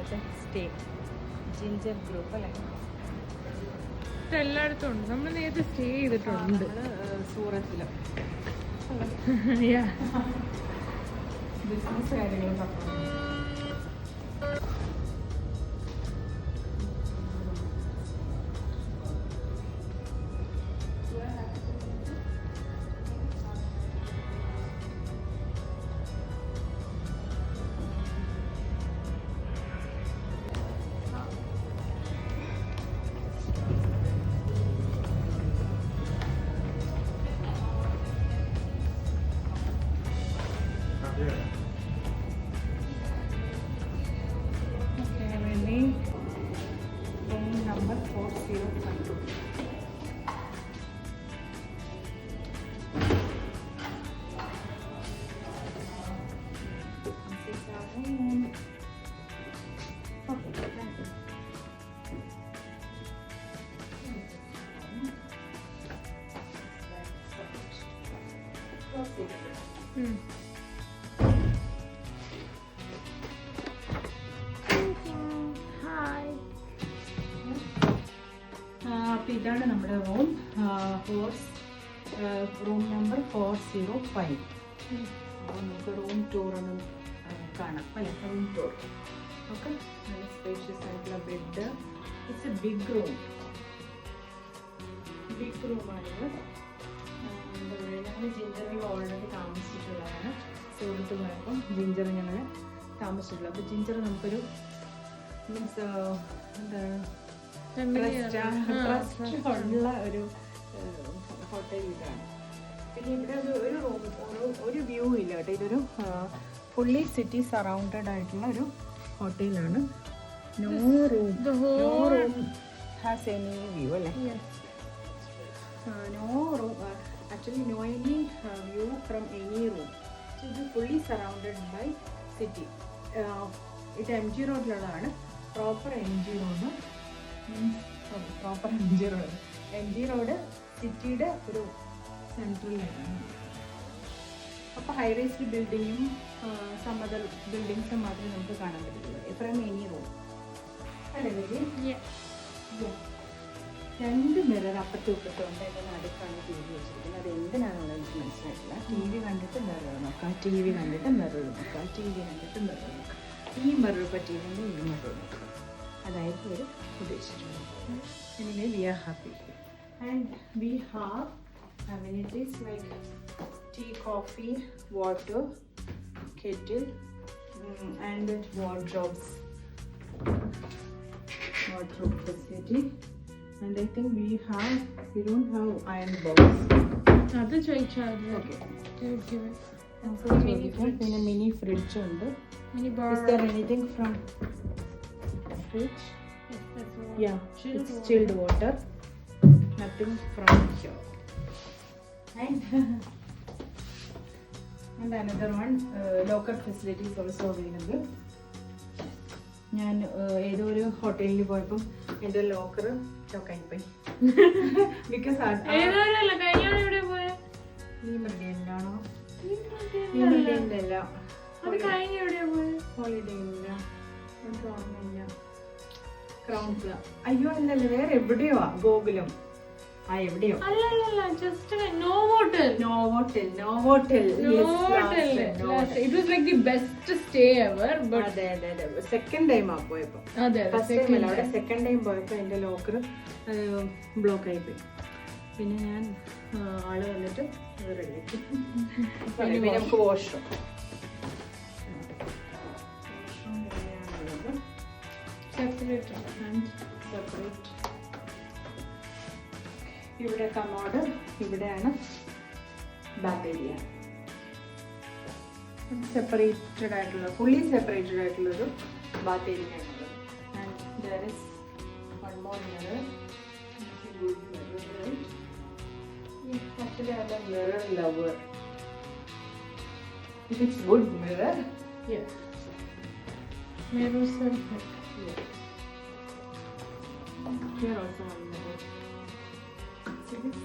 ഇവിടുത്തെ stay ginger group അല്ലേ? എല്ലായിടത്തും ഉണ്ട്. നമ്മൾ നേരത്തെ സ്റ്റേ ചെയ്തിട്ടുണ്ട് സൂറത്തിലും ബിസിനസ് കാര്യങ്ങളും പറഞ്ഞു. Number 405. ഇതാണ് നമ്മുടെ റൂം. Room number 405. അപ്പോൾ നമുക്ക് റൂം ടൂർ ഒന്ന് കാണാം അല്ലേ? Room tour. ഓക്കെ, നല്ല സ്പേഷ്യസ് ആയിട്ടുള്ള bed. It's a big room. Big റൂമാണിത്. ഞങ്ങൾ ജിഞ്ചറിൽ ഓൾറെഡി താമസിച്ചിട്ടുള്ളതാണ്. സൂറത്ത് പോയപ്പോൾ ജിഞ്ചർ ഞങ്ങൾ താമസിച്ചിട്ടുള്ളത്. അപ്പോൾ ജിഞ്ചർ നമുക്കൊരു മീൻസ് എന്താണ് ട്രസ്റ്റ് ഉള്ള ഒരു ഹോട്ടൽ ഇതാണ്. പിന്നെ ഇവിടെ ഒരു റൂം ഒരു വ്യൂ ഇല്ല കേട്ടോ. ഇതൊരു ഫുള്ളി സിറ്റി സറൗണ്ടഡ് ആയിട്ടുള്ള ഒരു ഹോട്ടലാണ്. No room has any view അല്ലേ? No room actually no any view from any room. ഇത് ഫുള്ളി സറൗണ്ടഡ് ബൈ സിറ്റി. ഇത് എം ജി റോഡിലുള്ളതാണ്. Proper M G road M G road സിറ്റിയുടെ ഒരു സെൻട്രലിലാണ്. അപ്പോൾ ഹൈ റൈസ്ഡ് ബിൽഡിങ്ങും സമതൽ ബിൽഡിങ്സും മാത്രമേ നമുക്ക് കാണാൻ പറ്റുള്ളൂ ഫ്രം എനി റൂം അല്ലേ? 2 മിറർ അപ്പുറത്തും ഇപ്പുറത്തും ഉണ്ട്. എൻ്റെ നടുക്കാണ് ടി വി വെച്ചിരിക്കുന്നത്. അത് എന്തിനാണെന്നുള്ളത് എനിക്ക് മനസ്സിലായിട്ടില്ല. ടി വി കണ്ടിട്ട് മിറർ നോക്കാം, ടി വി കണ്ടിട്ട് മിറർ നോക്കാം, ടി വി കണ്ടിട്ട് മിറർ നോക്കാം. ഈ മിറർ പറ്റിയില്ലെങ്കിൽ ഈ മിറർ നോക്കാം. അതായിരിക്കും ഒരു ഉദ്ദേശിച്ചിട്ടുള്ളത്. Anyway, we are happy and we have amenities like tea, coffee, water, kettle, and wardrobe facility. And I think we don't have iron box. അത് ചോദിച്ചാൽ പിന്നെ മിനി ഫ്രിഡ്ജ് ഉണ്ട്. Is there anything from fridge? Yes, that's all. Yeah, it's chilled water. Nothing from here. And another one, locker facilities also available. ഞാൻ ഏതോ ഒരു ഹോട്ടലിൽ പോയപ്പോൾ എൻ്റെ ലോക്കർ ചോക്കായിപ്പോയി. ബിക്കോസ് ഈ മൃഗയിലാണോ ഹോളിഡേയിലല്ല ഹോളിഡേയില്ല എനിക്ക് ഓർമ്മയില്ല. ക്രൗൺസില അയ്യോ അല്ലല്ല വേറെ എവിടെയോ ഗോകുലം എവിടെയോ സെക്കൻഡ് ടൈം ആ പോയപ്പോ. ഫസ്റ്റ് ടൈം അല്ല, അവിടെ സെക്കൻഡ് ടൈം പോയപ്പോ എന്റെ ലോക്കർ ബ്ലോക്ക് ആയിപ്പോയി. പിന്നെ ഞാൻ ആള് വന്നിട്ട് റെഡിയാക്കി. പിന്നെ നമുക്ക് വാഷ്റൂം സെപ്പറേറ്റ്. ഇവിടെ കമോഡ്, ഇവിടെയാണ് ബാത്ത് ഏരിയ. സെപ്പറേറ്റഡ് ആയിട്ടുള്ള ഫുള്ളി സെപ്പറേറ്റഡ് ആയിട്ടുള്ളൊരു ബാത്ത് ഏരിയ ആണുള്ളത്. And there is one more mirror. Actually, I'm a mirror lover. If it's good mirror, yeah. Mirrors are good. Yeah. Here also one mirror. See this?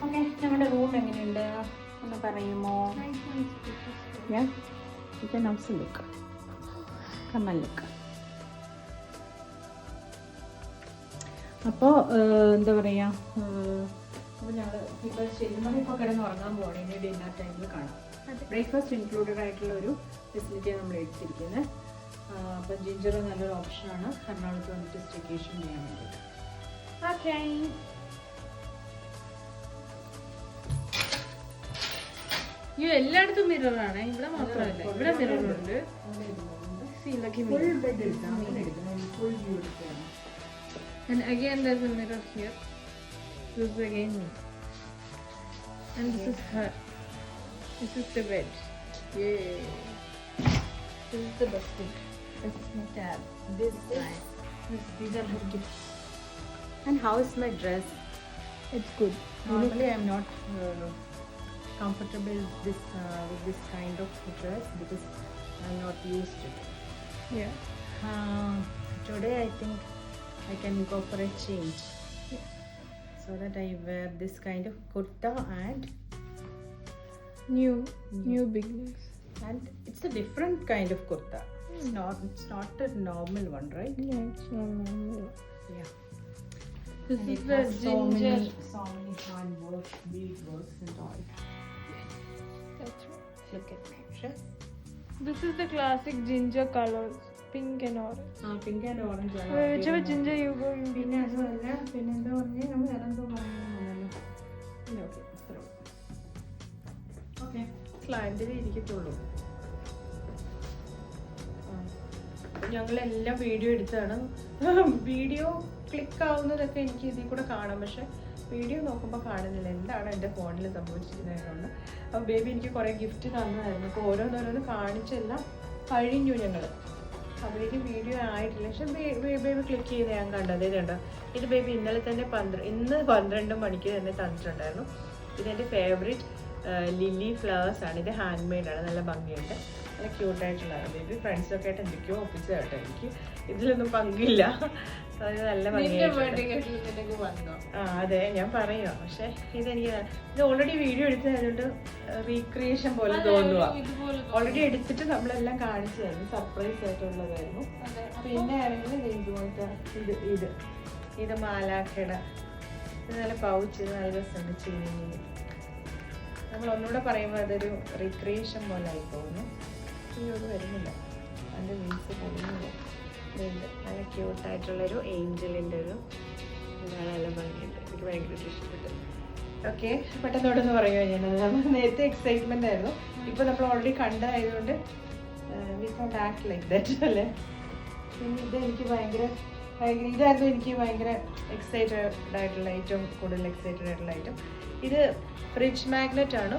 Okay, നമ്മുടെ room എങ്ങനെയുണ്ട് ഒന്ന് പറയുമോ? Yeah, you can also look. കമ്മൽ look. അപ്പോൾ എന്താ പറയുക, അപ്പോൾ ഞങ്ങൾ ഇപ്പോൾ ചെല്ലുമ്പോൾ ഇപ്പോൾ കിടന്ന് ഉറങ്ങാൻ പോകണം. ഇനി ഡിന്നർ ടൈമിൽ കാണാം. ബ്രേക്ക്ഫാസ്റ്റ് ഇൻക്ലൂഡഡ് ആയിട്ടുള്ള ഒരു ഫെസിലിറ്റിയാണ് നമ്മൾ എടുത്തിരിക്കുന്നത്. അപ്പം ജിഞ്ചർ നല്ലൊരു ഓപ്ഷനാണ് എറണാകുളത്ത് വന്നിട്ട് സ്റ്റേക്കേഷൻ ചെയ്യാൻ വേണ്ടിയിട്ട്. ഓക്കെ, എല്ലായിടത്തും മിററാണ്, ഇവിടെ മാത്രമല്ല, ഇവിടെ മിററുണ്ട്. ഫുൾ ബെഡ് എടുക്കാം, അങ്ങനെ എടുക്കണം, ഫുൾ വ്യൂ എടുക്കുകയാണ്. And again there's a mirror here. This is again me. And this is her. This is the bed. Yay. This is the best thing. This is my tab. These are her gifts. And how is my dress? It's good. Normally I'm not comfortable with this kind of dress because I'm not used to it. Yeah. Today I think I can go for a change. Yeah. So that I wear this kind of kurta and New beginnings. and it's a different kind of kurta. It's not a normal one, right? Yeah, it's not normal. Yeah. This And is it the has ginger. so many hand work, bead works and all. That's right. Look at my dress. This is the classic ginger colors, pink and orange. Pink and orange. Whichever ginger you go, you പിന്നെ അതുമല്ല, പിന്നെ എന്താ പറഞ്ഞേ, നമ്മൾ വേറെന്തോ പറയുന്നല്ലോ. Okay, സ്ലാൻഡിൽ ഇരിക്കത്തുള്ളൂ. ഞങ്ങളെല്ലാം video എടുത്താണ്. Video click ആവുന്നതൊക്കെ എനിക്ക് ഇതിൽ കൂടെ കാണാം, പക്ഷെ വീഡിയോ നോക്കുമ്പോൾ കാണുന്നില്ല. എന്താണ് എൻ്റെ ഫോണിൽ സംഭവിച്ചിരിക്കുന്നതുകൊണ്ട്. അപ്പോൾ ബേബി എനിക്ക് കുറേ ഗിഫ്റ്റ് തന്നതായിരുന്നു. അപ്പോൾ ഓരോന്നോരോന്ന് കാണിച്ചെല്ലാം കഴിഞ്ഞു ഞങ്ങൾ. അപ്പോഴേക്കും വീഡിയോ ആയിട്ടില്ല. പക്ഷെ ബേബി ക്ലിക്ക് ചെയ്ത് ഞാൻ കണ്ടത് ഇതുണ്ടോ. ഇത് ബേബി ഇന്നലെ തന്നെ ഇന്ന് 12 മണിക്ക് തന്നെ തന്നിട്ടുണ്ടായിരുന്നു. ഇതെൻ്റെ ഫേവറേറ്റ് ലില്ലി ഫ്ലവേഴ്സ് ആണ്. ഇത് ഹാൻഡ് മെയ്ഡാണ്, നല്ല ഭംഗിയുണ്ട്, നല്ല ക്യൂട്ടായിട്ടുള്ളതാണ്. ബേബി ഫ്രണ്ട്സൊക്കെ ആയിട്ട് എന്തൊക്കെയോ ഒപ്പിച്ച് കേട്ടോ. എനിക്ക് ഇതിലൊന്നും പങ്കില്ല. അത് നല്ല ഭംഗിയായിട്ട്. അതെ, ഞാൻ പറയാം. പക്ഷെ ഇതെനിക്ക് ഇത് ഓൾറെഡി വീഡിയോ എടുത്തതായതുകൊണ്ട് റീക്രിയേഷൻ പോലെ തോന്നുക. ഓൾറെഡി എടുത്തിട്ട് നമ്മളെല്ലാം കാണിച്ചതായിരുന്നു, സർപ്രൈസ് ആയിട്ടുള്ളതായിരുന്നു. പിന്നെ ആണെങ്കിൽ ഇതുപോലത്തെ ഇത് മാലാഖയുടെ ഇത് നല്ല പൗച്ച്, ഇത് നല്ല രസമുണ്ട്. ചീനി നമ്മൾ ഒന്നുകൂടെ പറയുമ്പോൾ അതൊരു റീക്രിയേഷൻ പോലെ ആയി പോകുന്നു. ഇനിയൊന്നും വരുന്നില്ല, അതിൻ്റെ മീൻസ് പോകുന്നില്ല. നല്ല ക്യൂട്ടായിട്ടുള്ളൊരു ഏഞ്ചലിൻ്റെ ഒരു ഇതാണ്, നല്ല ഭംഗിയുണ്ട്. എനിക്ക് ഭയങ്കര ഇഷ്ടപ്പെട്ടു. ഓക്കെ, പെട്ടെന്നോടൊന്ന് പറയുമോ ഞാനത്. നേരത്തെ എക്സൈറ്റ്മെൻ്റ് ആയിരുന്നു, ഇപ്പോൾ നമ്മൾ ഓൾറെഡി കണ്ടതായതുകൊണ്ട് we can't act like that അല്ലേ. പിന്നെ ഇതെനിക്ക് ഭയങ്കര ഇതായിരുന്നു എനിക്ക് ഭയങ്കര എക്സൈറ്റഡ് ആയിട്ടുള്ള, ഏറ്റവും കൂടുതൽ എക്സൈറ്റഡ് ആയിട്ടുള്ള ഐറ്റം. ഇത് ഫ്രിഡ്ജ് മാഗ്നറ്റ് ആണ്.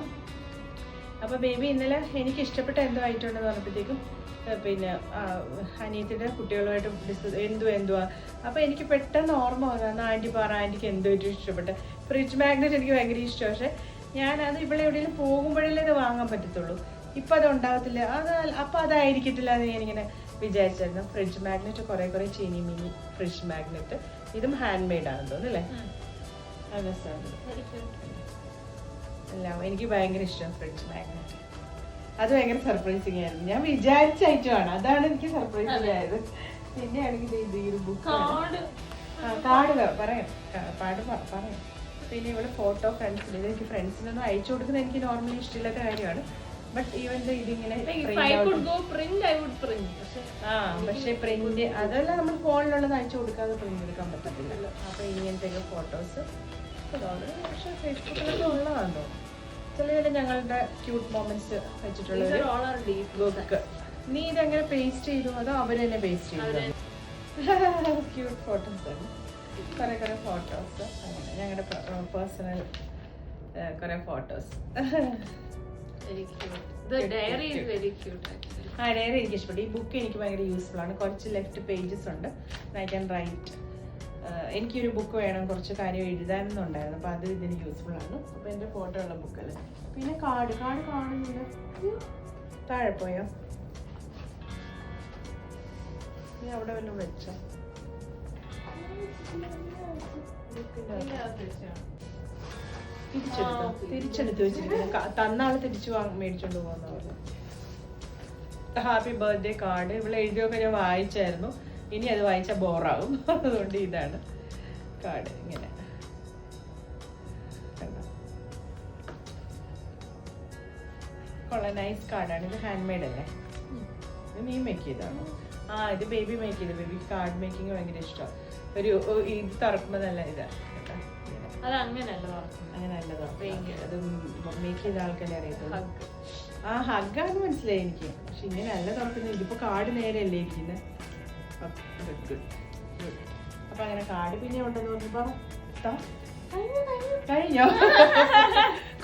അപ്പോൾ ബേബി ഇന്നലെ എനിക്ക് ഇഷ്ടപ്പെട്ട എന്തോ ഐറ്റം ഉണ്ടെന്ന് പറഞ്ഞപ്പോഴത്തേക്കും പിന്നെ അനിയത്തിൻ്റെ കുട്ടികളുമായിട്ട് എന്തുവാ. അപ്പോൾ എനിക്ക് പെട്ടെന്ന് ഓർമ്മ വന്നു, ആൻറ്റി ആൻറ്റിക്ക് എന്തോ ഏറ്റവും ഇഷ്ടപ്പെട്ട ഫ്രിഡ്ജ് മാഗ്നറ്റ് എനിക്ക് ഭയങ്കര ഇഷ്ടം. പക്ഷേ ഞാനത് ഇവിടെ എവിടെയെങ്കിലും പോകുമ്പോഴല്ലേ ഇത് വാങ്ങാൻ പറ്റത്തുള്ളൂ. ഇപ്പം അത് ഉണ്ടാകത്തില്ല. അപ്പോൾ അതായിരിക്കത്തില്ല എന്ന് ഞാനിങ്ങനെ വിചാരിച്ചായിരുന്നു. ഫ്രിഡ്ജ് മാഗ്നറ്റ് കുറേ ചീനി മിനി ഫ്രിഡ്ജ് മാഗ്നറ്റ്. ഇതും ഹാൻഡ് മെയ്ഡ് ആണെന്ന് തോന്നുന്നല്ലേ. എല്ലാം എനിക്ക് ഭയങ്കര ഇഷ്ടം ഫ്രിഡ്ജ് മാഗ്നറ്റ്. അത് ഭയങ്കര സർപ്രൈസിങ് ആയിരുന്നു. ഞാൻ വിചാരിച്ച ഐറ്റമാണ്, അതാണ് എനിക്ക് സർപ്രൈസിങ് ആയത്. പിന്നെ ആണെങ്കിൽ ഇത് ഈ ഒരു ബുക്ക് കാർഡ് പറയാം. പിന്നെ ഇവിടെ ഫോട്ടോ ഫ്രണ്ട്സിന്, ഇതെനിക്ക് ഫ്രണ്ട്സിനൊന്നും അയച്ചു കൊടുക്കുന്നത് എനിക്ക് നോർമലി ഇഷ്ടമില്ലാത്ത കാര്യമാണ്. ബട്ട് ഈവൻ ഇതിങ്ങനെ പക്ഷെ പ്രിന്റ് അതെല്ലാം നമ്മൾ ഫോണിലുള്ളത് അയച്ചു കൊടുക്കാതെ പ്രിന്റ് എടുക്കാൻ പറ്റത്തില്ലല്ലോ. അപ്പൊ ഇങ്ങനത്തെ ഫോട്ടോസ് പക്ഷെ ഫേസ്ബുക്കിലൊക്കെ ഉള്ളതാണോ ചില ഞങ്ങളുടെ ക്യൂട്ട് മൊമെന്റ്സ് വെച്ചിട്ടുള്ള ബുക്ക്. നീ ഇതെങ്ങനെ പേസ്റ്റ് ചെയ്തു അതോ അവർ തന്നെ പേസ്റ്റ് ചെയ്തു? ക്യൂട്ട് ഫോട്ടോസ് ആണ്, കുറെ ഫോട്ടോസ്. അങ്ങനെ ഞങ്ങളുടെ പേഴ്സണൽ കുറെ ഫോട്ടോസ്. ഡയറി എനിക്ക് ഇഷ്ടപ്പെട്ടു. ഈ ബുക്ക് എനിക്ക് ഭയങ്കര യൂസ്ഫുൾ ആണ്. കുറച്ച് ലെഫ്റ്റ് പേജസ് ഉണ്ട്, ഐ ക്യാൻ റൈറ്റ്. എനിക്കൊരു ബുക്ക് വേണം, കുറച്ച് കാര്യം എഴുതാനെന്നുണ്ടായിരുന്നു. അപ്പോൾ അത് ഇതിന് യൂസ്ഫുൾ ആണ്. അപ്പോൾ എൻ്റെ ഫോട്ടോ ഉള്ള ബുക്കല്ലേ. പിന്നെ കാർഡ് കാണുന്നില്ല, താഴെ പോയോ? നീ അവിടെ വല്ലതും വെച്ചോ? തിരിച്ചെടുത്ത് വെച്ചിരിക്കുന്നു. തന്നാൾ തിരിച്ചു മേടിച്ചോണ്ട് പോകുന്ന പോലെ. ഹാപ്പി ബർത്ത്ഡേ കാർഡ് ഇവിടെ എഴുതിയൊക്കെ ഞാൻ വായിച്ചായിരുന്നു. ഇനി അത് വായിച്ചാൽ ബോറാവും. അതുകൊണ്ട് ഇതാണ് കാർഡ്. ഇങ്ങനെ കൊള്ളാം, നൈസ് കാർഡാണ്. ഇത് ഹാൻഡ് മെയ്ഡ് അല്ലേ? ഇത് നീ മേക്ക് ചെയ്താണോ? ആ, ഇത് ബേബി മേക്ക് ചെയ്ത്. ബേബിക്ക് കാർഡ് മേക്കിങ് ഭയങ്കര ഇഷ്ടമാണ്. ഒരു ഇത് തുറക്കുമ്പോൾ നല്ല ഇതാണ്. അത് അങ്ങനെയല്ല അത് മേക്ക് ചെയ്ത ആൾക്കല്ലേ അറിയത്തുള്ളൂ. ആ ഹഗ്ഗാന്ന് മനസ്സിലായി എനിക്ക്. പക്ഷെ ഇങ്ങനെ അല്ല തുറക്കുന്നത്. ഇതിപ്പോ കാർഡ് നേരെയല്ലേ ഇരിക്കുന്നത്. അപ്പൊ അങ്ങനെ കാർഡ് പിന്നെ ഉണ്ടെന്ന് പറഞ്ഞപ്പോ കഴിഞ്ഞോ?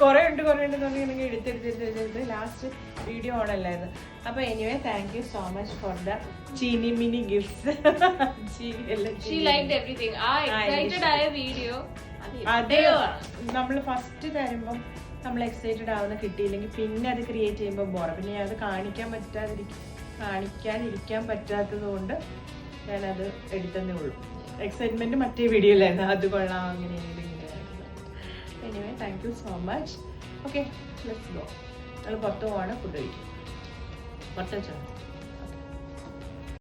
കുറെ ഉണ്ട് തുടങ്ങിയെങ്കിൽ എടുത്തെടുത്ത് ലാസ്റ്റ് വീഡിയോ ഓണല്ലായിരുന്നു. അപ്പൊ anyway thank you so much for the ചീനി മിനി ഗിഫ്റ്റ്സ്. അതെ, നമ്മൾ ഫസ്റ്റ് തരുമ്പം നമ്മൾ എക്സൈറ്റഡ് ആവുന്ന കിട്ടിയില്ലെങ്കിൽ പിന്നെ അത് ക്രിയേറ്റ് ചെയ്യുമ്പോൾ ബോറ. പിന്നെ അത് കാണിക്കാനിരിക്കാൻ പറ്റാത്തത് കൊണ്ട് ഞാനത് എടുത്തതേ ഉള്ളൂ. എക്സൈറ്റ്മെന്റ് മറ്റേ വീഡിയോയിലായിരുന്നു. അത് കൊള്ളാം അങ്ങനെ anyway thank you so much. Okay, let's go. നമ്മൾ പുറത്ത് പോവാണ്. ഫുഡ് കഴിക്കും. പുറത്ത് വെച്ചോ.